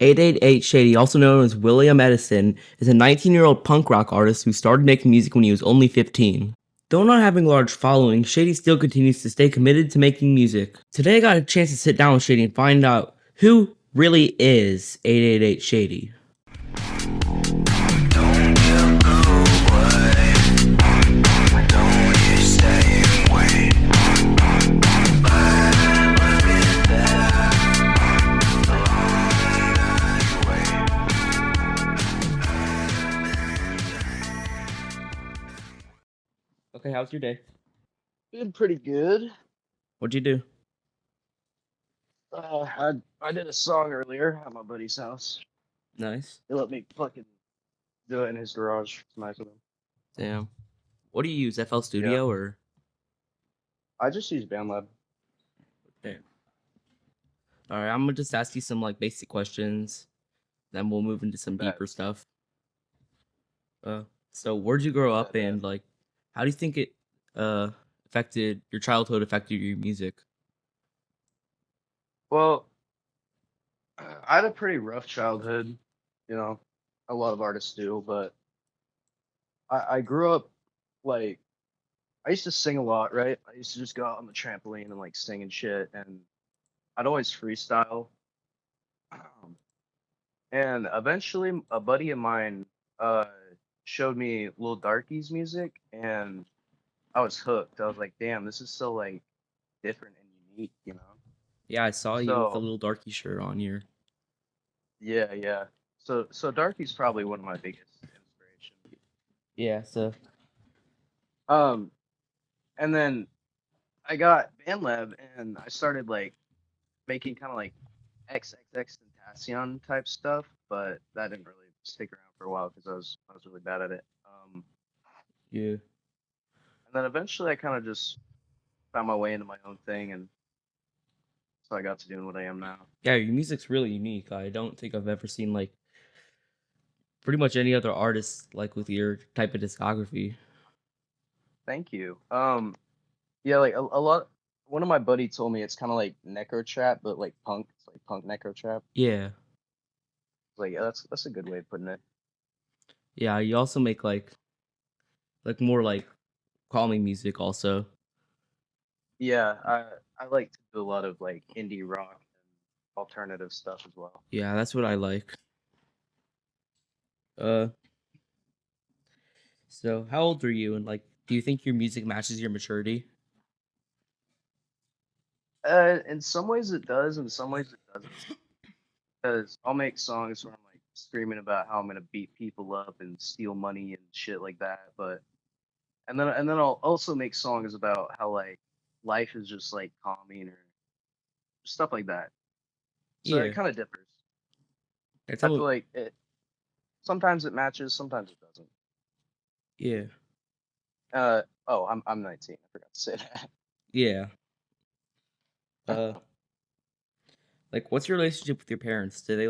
888SHADY, also known as William Edison, is a 19-year-old punk rock artist who started making music when he was only 15. Though not having a large following, Shady still continues to stay committed to making music. Today I got a chance to sit down with Shady and find out who really is 888SHADY. Okay, how's your day? Been pretty good. What'd you do? I did a song earlier at my buddy's house. Nice. He let me fucking do it in his garage. It's nice of him. Damn. What do you use, FL Yeah. Studio or? I just use BandLab. Damn. Alright, I'm gonna just ask you some basic questions, then we'll move into some Bet. deeper stuff. So where'd you grow up, Bet, and how do you think it affected your childhood, affected your music? Well, I had a pretty rough childhood. You know, a lot of artists do, but I grew up like I used to sing a lot, right? I used to just go out on the trampoline and like sing and shit, and I'd always freestyle. And eventually, a buddy of mine uh, showed me Lil Darky's music, and I was hooked. I was like, damn, this is so like different and unique, you know? Yeah, I saw you with a So little darky shirt on here. yeah, yeah. So Darky's probably one of my biggest inspirations. Yeah, so Um, and then I got BandLab and I started like making kind of like XXX Tentacion type stuff, but that didn't really stick around for a while because I was really bad at it. yeah. And then eventually I kind of just found my way into my own thing, and so I got to doing what I am now. Yeah, your music's really unique. I don't think I've ever seen pretty much any other artist with your type of discography. Thank you. Yeah, like a lot. One of my buddy told me it's kind of like necro trap, but like punk. It's like punk necro trap. Yeah. Like yeah, that's a good way of putting it. Yeah, you also make more calming music also. Yeah, I like to do a lot of like indie rock and alternative stuff as well. Yeah, that's what I like. Uh so how old are you, and do you think your music matches your maturity? In some ways it does, in some ways it doesn't. Because I'll make songs where I'm like screaming about how I'm gonna beat people up and steal money and shit like that, but and then I'll also make songs about how like life is just like calming or stuff like that. So it Yeah. kind of differs. Yeah, I tell feel me. like it sometimes it matches, sometimes it doesn't. Yeah. Oh, I'm 19. I forgot to say that. Yeah. Uh what's your relationship with your parents? Do they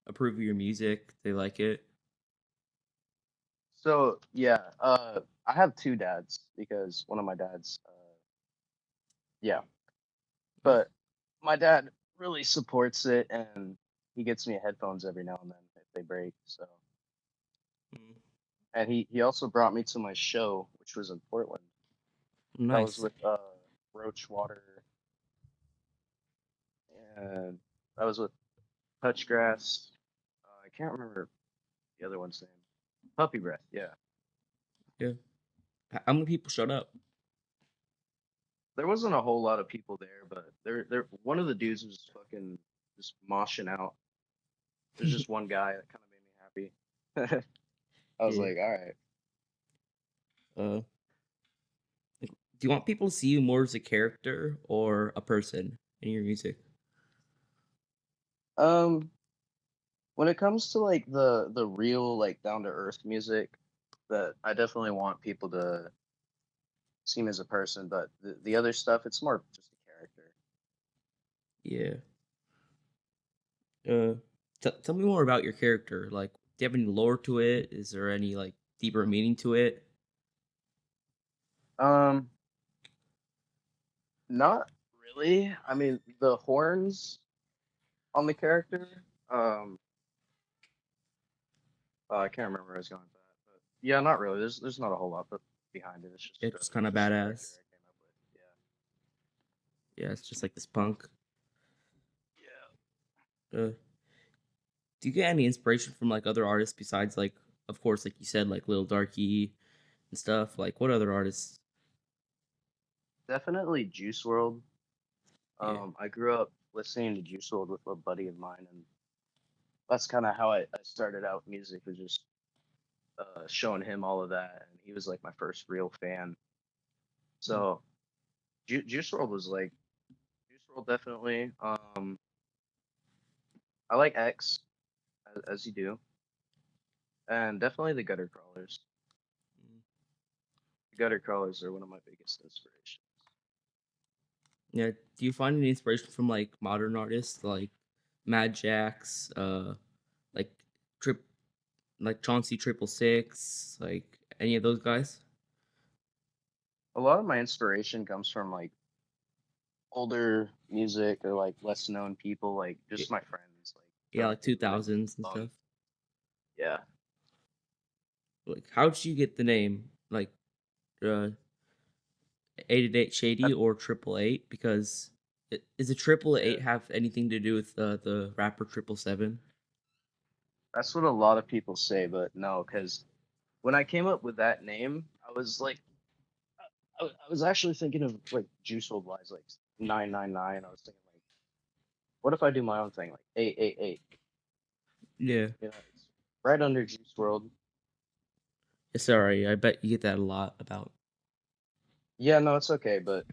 approve of your music? They like it? So yeah, I have two dads because one of my dads, yeah, Nice. but my dad really supports it and he gets me headphones every now and then if they break. So Mm, and he also brought me to my show, which was in Portland. That was nice. with Roach Water, and that was with Touchgrass. I can't remember the other one's name. Puppy Breath, yeah. Yeah. How many people showed up? There wasn't a whole lot of people there, but there one of the dudes was fucking just moshing out. There's just one guy that kind of made me happy. I was Yeah. like, all right. Uh do you want people to see you more as a character or a person in your music? Um, when it comes to like the real like down to earth music, that I definitely want people to see me as a person, but the other stuff, it's more just a character. Yeah. Uh tell me more about your character. Do you have any lore to it? Is there any deeper meaning to it? Um, not really. I mean, the horns on the character. I can't remember where I was going with that, but yeah, not really. There's not a whole lot behind it. It's just kind It's of just a character badass. I came up with. Yeah, it's just like this punk. Yeah. Uh, do you get any inspiration from like other artists besides like, of course, like you said, like Lil Darky and stuff? Like, what other artists? Definitely Juice World. Yeah, I grew up listening to Juice World with a buddy of mine, and that's kind of how I started out with music, was just showing him all of that, and he was like my first real fan. mm, So Juice World was like Juice World definitely. I like X as you do, and definitely the Gutter Crawlers. mm. The Gutter Crawlers are one of my biggest inspirations. Yeah. Do you find any inspiration from like modern artists like Mad Jax, like Trip, like Chauncey 666, like any of those guys? A lot of my inspiration comes from like older music or like less known people, like Yeah, just my friends, like yeah, showing like me what makes 2000s and them. stuff. Yeah, Like, how did you get the name? Like, 888 Shady that, or 888? Because is a triple yeah, eight have anything to do with the rapper 777? that's what a lot of people say, but no, because when I came up with that name, I was like, I was actually thinking of like Juice WRLD wise, like 999. I was thinking like, what if I do my own thing, like 888? Yeah. You know, it's right under Juice WRLD. Sorry, I bet you get that a lot about. Yeah, no, it's okay, but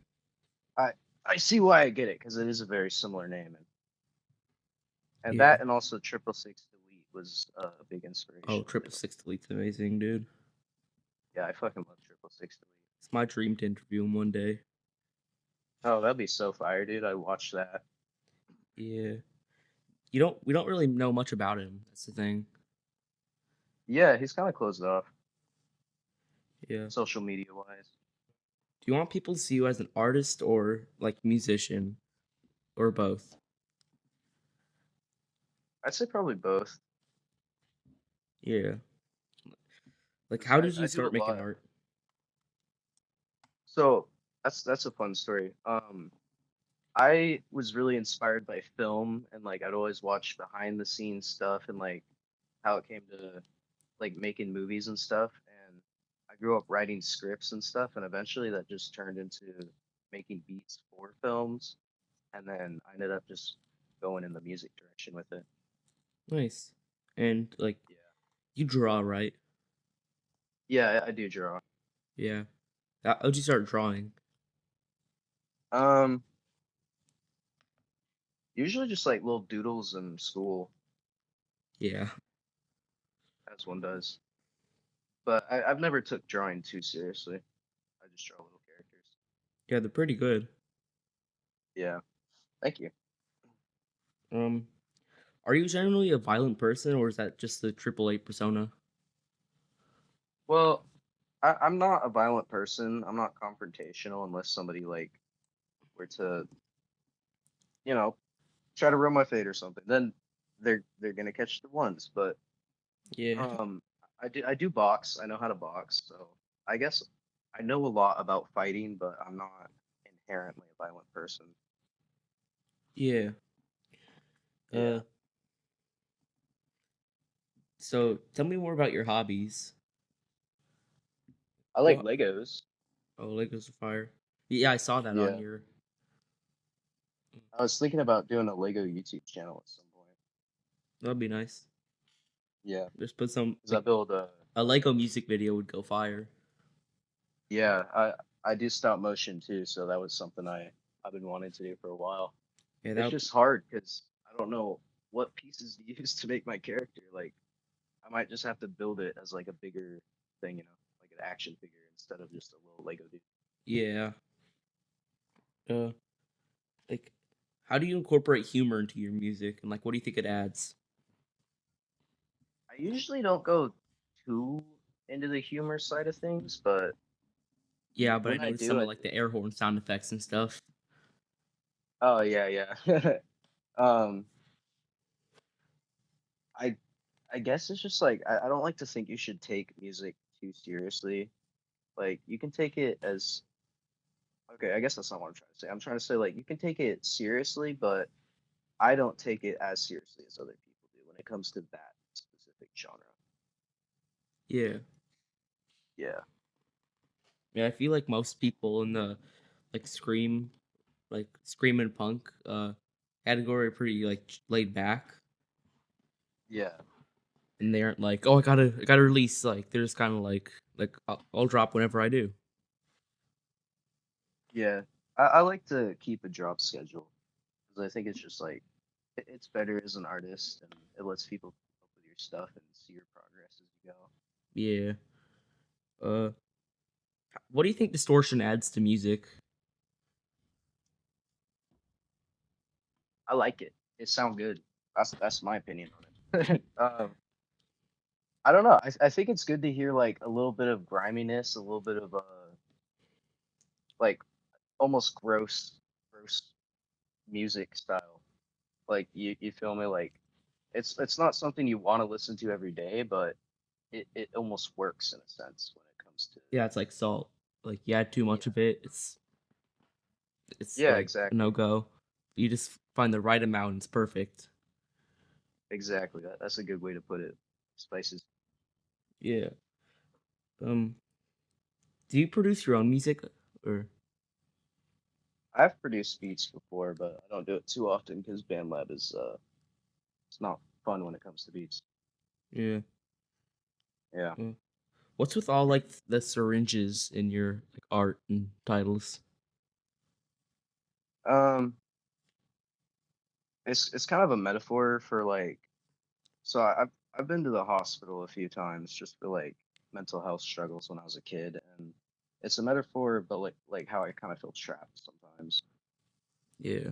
I I see why I get it because it is a very similar name, and Yeah. that and also 666 Delete was a big Oh, inspiration too. 666 Delete's amazing, dude. Yeah, I fucking love 666 Delete. It's my dream to interview him one day. Oh, that'd be so fire, dude. I watched that. Yeah. We don't really know much about him. That's the thing. Yeah, he's kind of closed off, Yeah. social media wise. Do you want people to see you as an artist or like musician or both? I'd say probably both. Yeah. Like, 'Cause how did I you do a start making lot. art? So that's a fun story. I was really inspired by film, and like I'd always watch behind the scenes stuff and like how it came to like making movies and stuff. And I grew up writing scripts and stuff, and eventually that just turned into making beats for films. And then I ended up just going in the music direction with it. Nice. And like, Yeah. you draw, right? Yeah, I do draw. Yeah. How'd you start drawing? Um, Usually just like little doodles in school, Yeah. as one does. But I've never took drawing too seriously. I just draw little characters. Yeah, they're pretty good. Yeah. Thank you. Um, are you generally a violent person, or is that just the 888 persona? Well, I'm not a violent person. I'm not confrontational unless somebody like were to, you know, try to ruin my fate or something. Then they're gonna catch the ones. But Yeah. um, I do box. I know how to box. So I guess I know a lot about fighting, but I'm not inherently a violent person. Yeah. Uh, Yeah. so tell me more about your hobbies. I like What? Legos. Oh, Legos of Fire. Yeah, I saw that on Yeah. your. I was thinking about doing a Lego YouTube channel at some point. That'd be nice. Yeah, Just put some because I like build a Lego music video would go fire. yeah, I do stop motion too, so that was something I've been wanting to do for a while. Yeah, It's that. just hard because I don't know what pieces to use to make my character. Like I might just have to build it as like a bigger thing, like an action figure instead of just a little Lego dude. Yeah. Uh, like, how do you incorporate humor into your music, and like, what do you think it adds? I usually don't go too into the humor side of things, but Yeah, but I when I noticed do, some I of like do. the air horn sound effects and stuff. Oh yeah, yeah. um, I I guess it's just like I don't like to think you should take music too seriously. Like you can take it as okay, I guess that's not what I'm trying to say. I'm trying to say like you can take it seriously, but I don't take it as seriously as other people do when it comes to that specific genre. Yeah. Yeah. Yeah, I feel like most people in the like scream and punk category are pretty like laid back, Yeah. and they aren't like, oh, I gotta release. Like they're just kind of like I'll drop whenever I do. Yeah. I like to keep a drop schedule because I think it's just like it's better as an artist and it lets people keep up with your stuff and see your progress as you go. Yeah. Uh, what do you think distortion adds to music? I like it. It sounds good. That's my opinion on it. I don't know. I think it's good to hear like a little bit of griminess, a little bit of like almost gross music style. Like you feel me? Like it's not something you want to listen to every day, but it almost works in a sense when it comes to Yeah, it's like salt. Like you add too much yeah. of it, it's Yeah, like a no exactly. go. You just find the right amount, and it's perfect. Exactly. That's a good way to put it. Spices. Yeah. Um, do you produce your own music or? I've produced beats before, but I don't do it too often because BandLab is it's not fun when it comes to beats. Yeah. Yeah. uh, What's with all like the syringes in your like art and titles? Um, it's kind of a metaphor for like so I've been to the hospital a few times just for like mental health struggles when I was a kid, and it's a metaphor, but like how I kind of feel trapped sometimes. Yeah.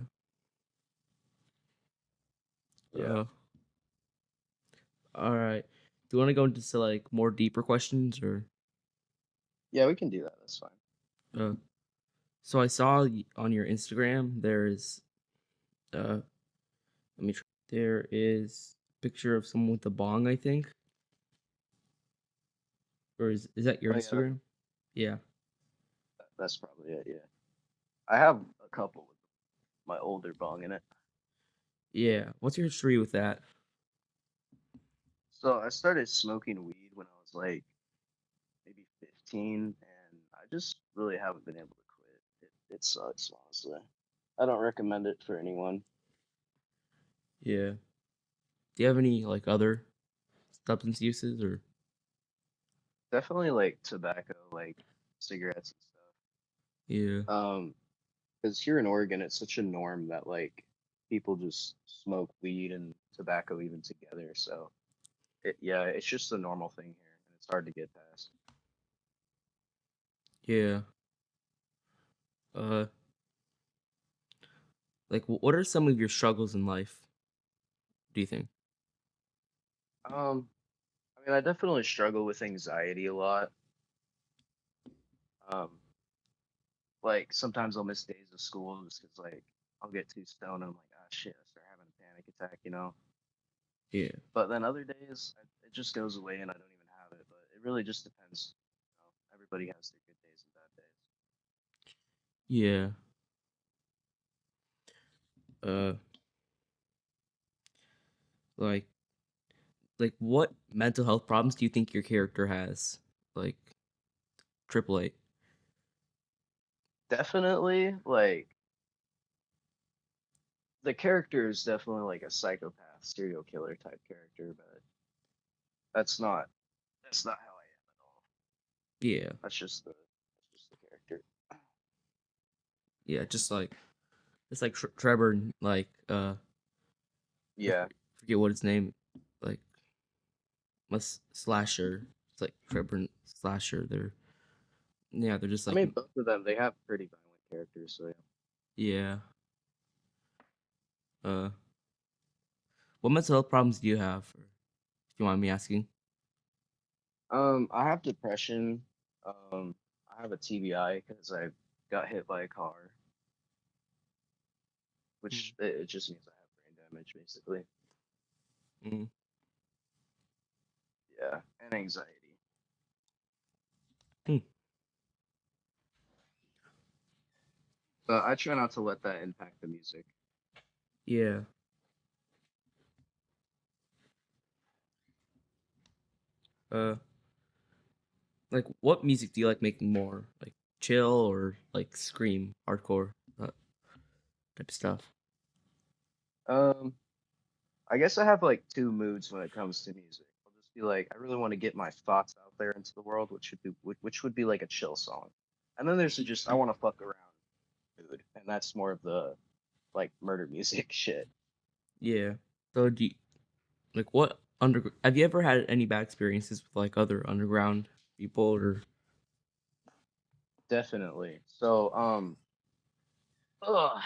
Yeah. Uh, all right. Do you want to go into like more deeper questions or? Yeah, we can do that. That's fine. Uh, so I saw on your Instagram there's let me try. There is a picture of someone with a bong, I think, or is that your Oh yeah, Instagram? Yeah. that's probably it. Yeah, I have a couple with my older bong in it. Yeah. What's your history with that? So I started smoking weed when I was like maybe 15, and I just really haven't been able to quit. It sucks, honestly. I don't recommend it for anyone. Yeah. Do you have any like other substance uses or? Definitely like tobacco, like cigarettes and Yeah. stuff. Because here in Oregon, it's such a norm that like people just smoke weed and tobacco even together. So yeah, it's just a normal thing here, and it's hard to get past. Yeah. Uh, like what are some of your struggles in life? Do you think? Um, I mean, I definitely struggle with anxiety a lot. Um, like sometimes I'll miss days of school just because like I'll get too stoned and I'm like, ah, shit, I start having a panic attack. Yeah. But then other days, it just goes away and I don't even have it. But it really just depends. Everybody has their good days and bad days. Yeah. Uh, like what mental health problems do you think your character has? Like Triple Eight. Definitely, like the character is definitely like a psychopath, serial killer type character, but that's not that's not how I am at all. Yeah. That's just the character. Yeah. Just like Trevor and like I Yeah. forget what his name like Slasher. It's like Trevor and Slasher. They're just I like mean, both of them they have pretty violent characters, so yeah. yeah. Uh, what mental health problems do you have? If you want me asking. I have depression. I have a TBI because I got hit by a car, which it just means I have brain damage, basically. Mm-hmm. and anxiety. Hmm. But I try not to let that impact the music. Yeah. Uh, like what music do you like making more? Like chill or like scream, hardcore, that type of stuff? Um, I guess I have like two moods when it comes to music. I'll just be like, I really want to get my thoughts out there into the world, which would be like a chill song. And then there's the just I want to fuck around mood, and that's more of the like murder music shit. Yeah. So do you, like what under have you ever had any bad experiences with like other underground people or Definitely. So, ugh,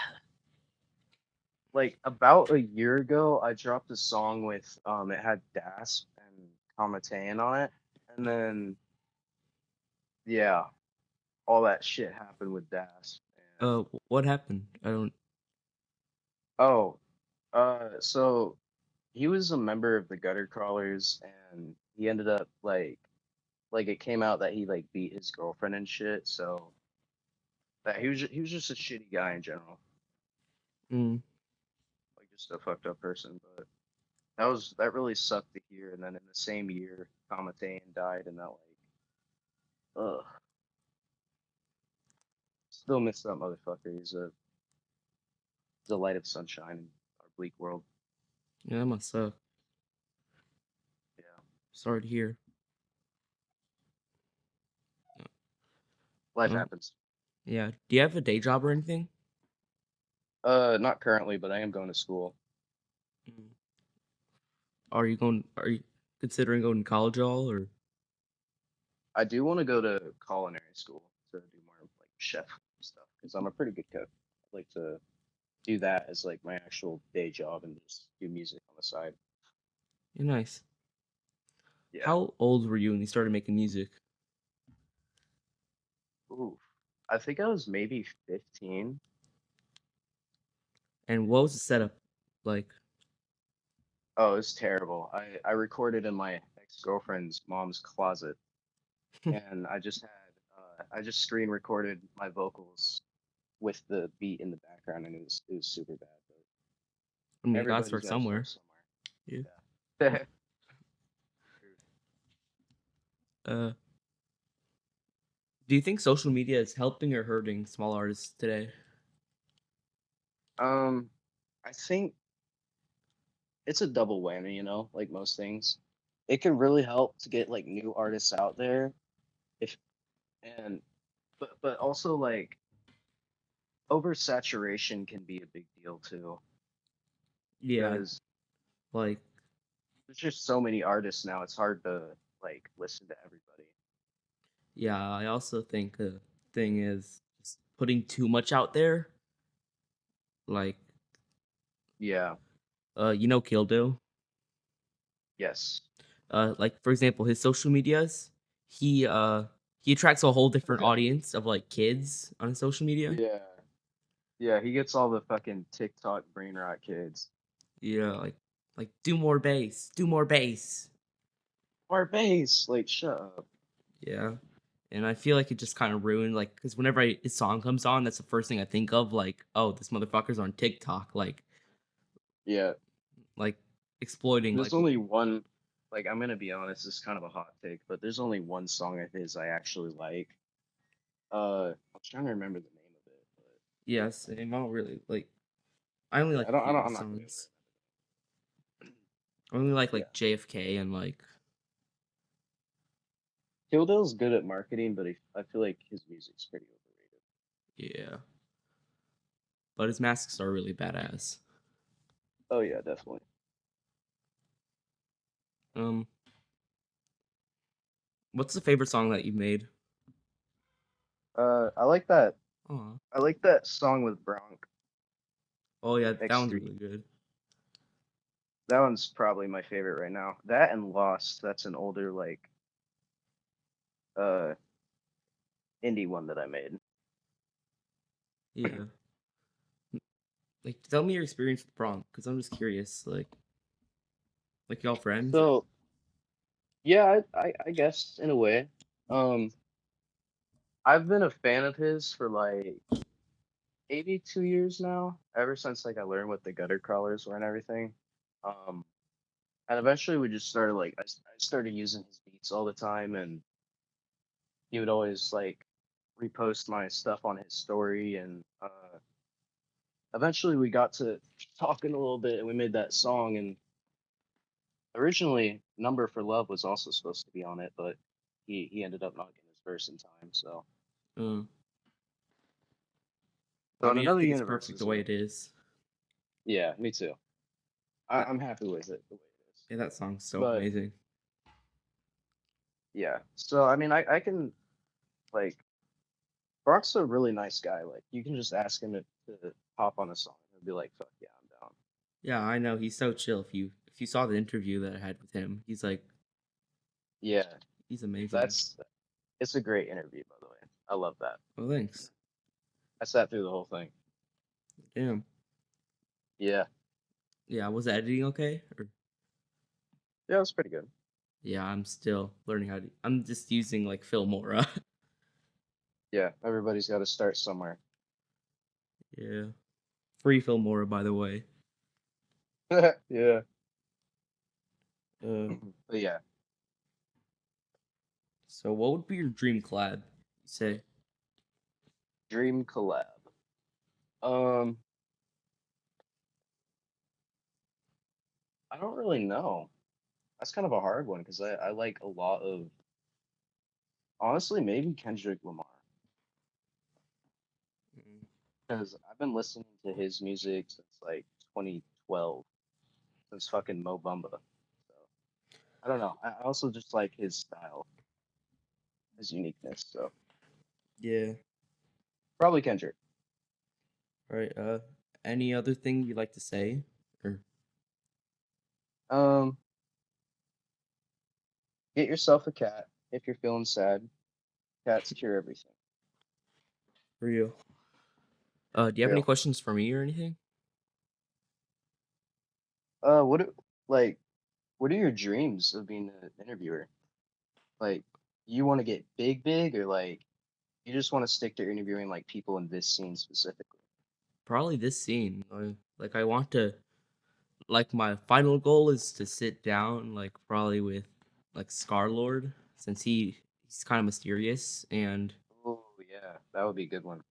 like about a year ago, I dropped a song with it had Das and Kamatein on it, and then yeah, all that shit happened with Das. And what happened? I don't. oh, so he was a member of the Gutter Crawlers, and he ended up like it came out that he like beat his girlfriend and shit. So that he was just a shitty guy in general, Mm, like just a fucked up person. But that really sucked to hear. And then in the same year, Kamatein died, and that ugh, still miss that motherfucker. He's a light of sunshine in our bleak world. yeah, that must suck. Yeah, Sorry to hear. life Uh, happens. yeah. Do you have a day job or anything? Not currently, but I am going to school. Mm. Are you going? Are you considering going to college at all or? I do want to go to culinary school to do more like chef stuff because I'm a pretty good cook. I'd like to do that as like my actual day job and just do music on the side. Yeah, nice. Yeah. How old were you when you started making music? Ooh. I think I was maybe 15. And what was the setup like? Oh, it's terrible. I recorded in my ex-girlfriend's mom's closet, and I just screen recorded my vocals with the beat in the background, and it was super bad. But I mean, you gotta everybody's start got to start somewhere. somewhere. Yeah. Yeah. Uh, do you think social media is helping or hurting small artists today? I think it's a double whammy, like most things. It can really help to get like new artists out there if and but also like oversaturation can be a big deal too Yeah, because like there's just so many artists now. It's hard to like listen to everybody. yeah, I also think the thing is just putting too much out there. Like, Yeah. Kildo. Yes. Like for example, his social medias, he uh he attracts a whole different audience of like kids on his social media. Yeah. Yeah. He gets all the fucking TikTok brain rot kids. Yeah, like do more bass, do more bass. Our bass. Like, shut up. Yeah. And I feel like it just kind of ruined like because whenever his song comes on, that's the first thing I think of. Like, oh, this motherfucker's on TikTok, Yeah. like exploiting There's like only one. Like, I'm gonna be honest. This is kind of a hot take, but there's only one song of his I actually like. I'm trying to remember the name of it, but yes, and I don't really like. I only yeah, like a few of I'm his not gonna be able songs. I only to. Yeah, like JFK and like Kill Dill's good at marketing, but I feel like his music's pretty overrated. yeah, but his masks are really badass. Oh yeah, definitely. Um, what's the favorite song that you made? I like that. Oh, I like that song with Bronk oh yeah, that one's X3. really good. That one's probably my favorite right now. That and Lost. That's an older like uh indie one that I made. Yeah, like tell me your experience with Bronx, because I'm just curious. Like y'all friends? So Yeah, I guess in a way. Um, I've been a fan of his for like maybe 2 years now, ever since like I learned what the gutter crawlers were and everything. Um, and eventually we just started like I started using his beats all the time, and he would always like repost my stuff on his story, and eventually we got to talking a little bit, and we made that song. And originally, Number for Love was also supposed to be on it, but he ended up not getting his verse in time. Uh, I So in mean, I another think it's universe perfect the is way it is. yeah, me too. That I'm happy with it the way it is. yeah, that song's so But amazing. yeah, so I mean, I can like Brock's a really nice guy. Like you can just ask him to hop on a song and be like, "Fuck yeah, I'm down." Yeah, I know he's so chill. If you saw the interview that I had with him, Yeah, he's amazing. that's it's a great interview, by the way. I love that. Well, thanks. I sat through the whole thing. Damn. Yeah, Yeah, was the editing okay? Or yeah, it was pretty good. yeah, I'm still learning how to. I'm just using like Filmora. Yeah, everybody's got to start somewhere. Yeah, free Filmora, by the way. Yeah, Uh, but yeah, so what would be your dream collab? You say? dream collab. Um, I don't really know. That's kind of a hard one because I like a lot of honestly maybe Kendrick Lamar Mm, because I've been listening to his music since like 2012, since fucking Mo Bamba. So I don't know. I also just like his style, his uniqueness. So yeah. probably Kendrick. All right. Any other thing you'd like to say? Or Um, get yourself a cat if you're feeling sad. Cats cure everything. real? Do you have any Real. questions for me or anything? What like what are your dreams of being an interviewer? Like, you want to get big, or like you just want to stick to interviewing like people in this scene specifically? Probably this scene. Like I want to. Like my final goal is to sit down, like probably with like Scarlord, since he's kind of mysterious and Oh yeah, that would be a good one.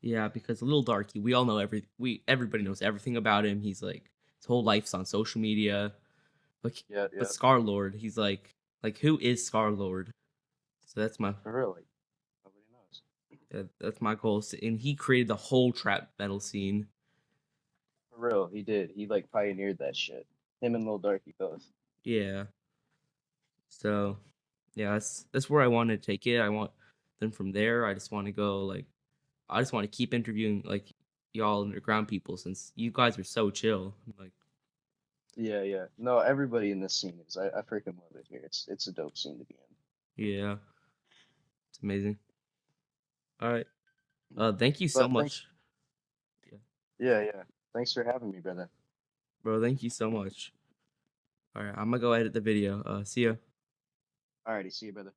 yeah, because a little darky, we all know everybody knows everything about him. He's like his whole life's on social media. But Yeah, but yeah, Scarlord, he's like who is Scarlord? So for real. Like, nobody knows. that's my goal. And he created the whole trap metal scene. For real, he did. He like pioneered that shit. Him and Lil Darky both. Yeah. So yeah, that's where I want to take it. I want then from there I just want to go like I just want to keep interviewing like y'all underground people since you guys are so chill. Like, Yeah, yeah. No, everybody in this scene is. I freaking love it here. It's a dope scene to be yeah, it's amazing. All right. Thank you so But thanks. much. Yeah, Yeah, yeah. Thanks for having me, brother. bro. Thank you so much. All right, I'm gonna go edit the video. See ya. Alrighty, see you, brother.